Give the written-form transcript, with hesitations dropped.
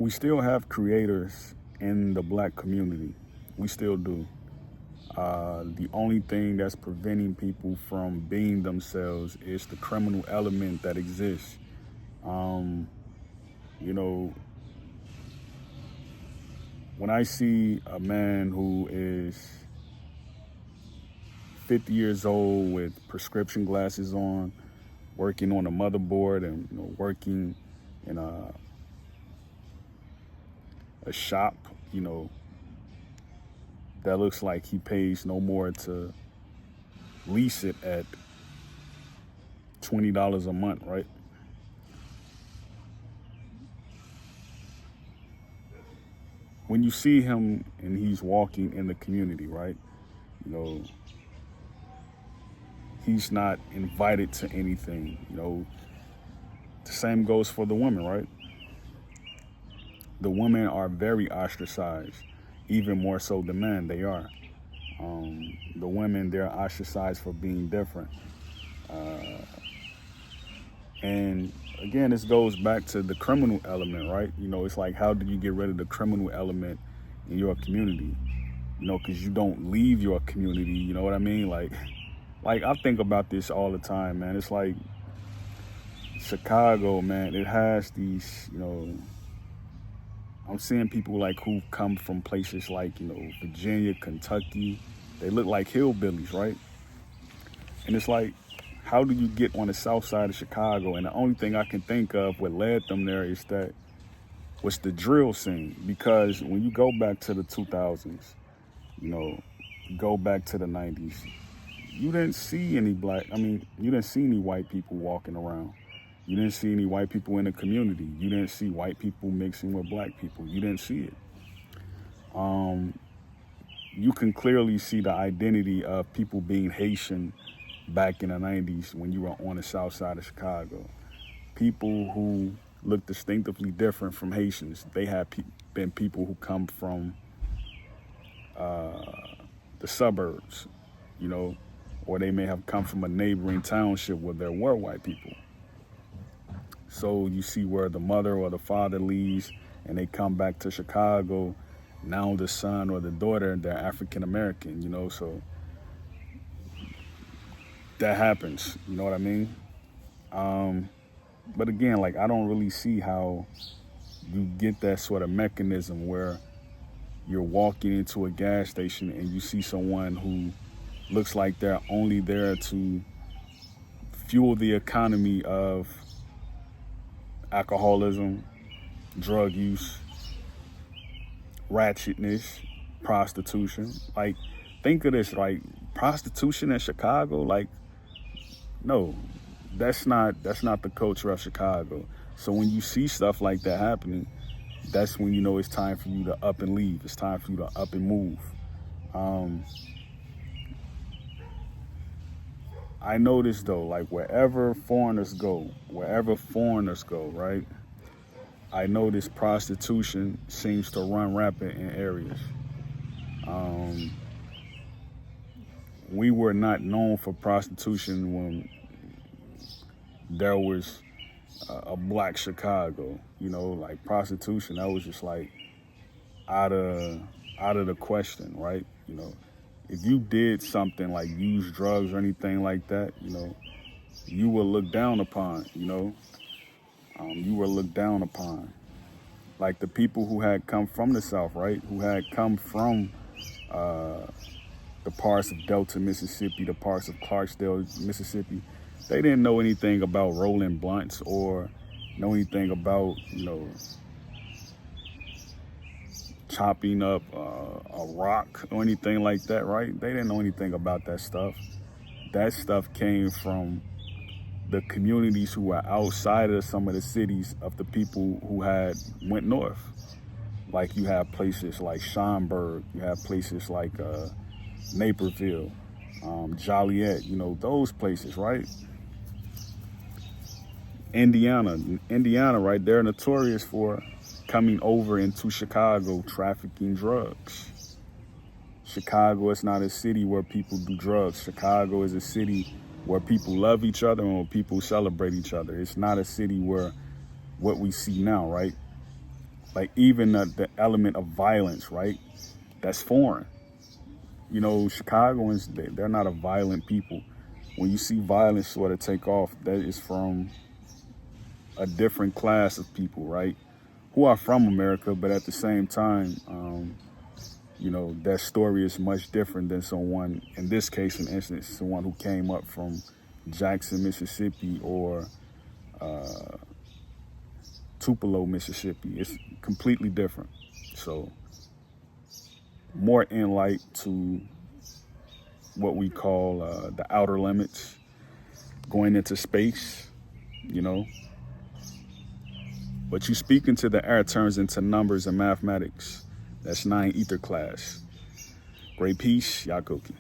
we still have creators in the black community. We still do. The only thing that's preventing people from being themselves is the criminal element that exists. Um, you know, when I see a man who is 50 years old with prescription glasses on, working on a motherboard and working in a shop, that looks like he pays no more to lease it at $20 a month, right? When you see him and he's walking in the community, right? You know, he's not invited to anything. The same goes for the women, right? The women are very ostracized, even more so than men. They are. The women, they're ostracized for being different. And again, this goes back to the criminal element, right? It's like, how do you get rid of the criminal element in your community? Because you don't leave your community, you know what I mean? Like I think about this all the time, man. It's like Chicago, man, it has these, I'm seeing people like who come from places like, Virginia, Kentucky. They look like hillbillies, right? And it's like, how do you get on the south side of Chicago? And the only thing I can think of what led them there is that was the drill scene. Because when you go back to the 2000s, go back to the 90s, you didn't see any you didn't see any white people walking around. You didn't see any white people in the community. You didn't see white people mixing with black people. You didn't see it. You can clearly see the identity of people being Haitian back in the 90s when you were on the south side of Chicago. People who look distinctively different from Haitians. They have been people who come from the suburbs, or they may have come from a neighboring township where there were white people. So you see where the mother or the father leaves and they come back to Chicago. Now the son or the daughter, they're African American, so that happens, you know what I mean? But again, like, I don't really see how you get that sort of mechanism where you're walking into a gas station and you see someone who looks like they're only there to fuel the economy of alcoholism, drug use, ratchetness, prostitution. Like, think of this, like, prostitution in Chicago, like, no, that's not the culture of Chicago. So when you see stuff like that happening, that's when you know it's time for you to up and leave. It's time for you to up and move. I notice though, like wherever foreigners go, right? I notice prostitution seems to run rampant in areas. We were not known for prostitution when there was a black Chicago, like prostitution, that was just like out of the question, right? If you did something like use drugs or anything like that, you were looked down upon, you were looked down upon. Like the people who had come from the South, right? Who had come from the parts of Delta, Mississippi, the parts of Clarksdale, Mississippi. They didn't know anything about rolling blunts or know anything about, chopping up a rock or anything like that, right? They didn't know anything about that stuff. That stuff came from the communities who were outside of some of the cities of the people who had went north. Like you have places like Schaumburg, you have places like Naperville, Joliet, those places, right? Indiana, right? They're notorious for coming over into Chicago trafficking drugs. Chicago is not a city where people do drugs. Chicago is a city where people love each other and where people celebrate each other. It's not a city where what we see now, right? Like even the element of violence, right? That's foreign. You know, Chicagoans, they're not a violent people. When you see violence sort of take off, that is from a different class of people, right? Who are from America, but at the same time, you know, that story is much different than someone, in this case, in instance, someone who came up from Jackson, Mississippi, or Tupelo, Mississippi. It's completely different. So more inlight to what we call the outer limits, going into space, you know. But you speak into the air turns into numbers and mathematics. That's 9 ether class. Great peace, Yakoki.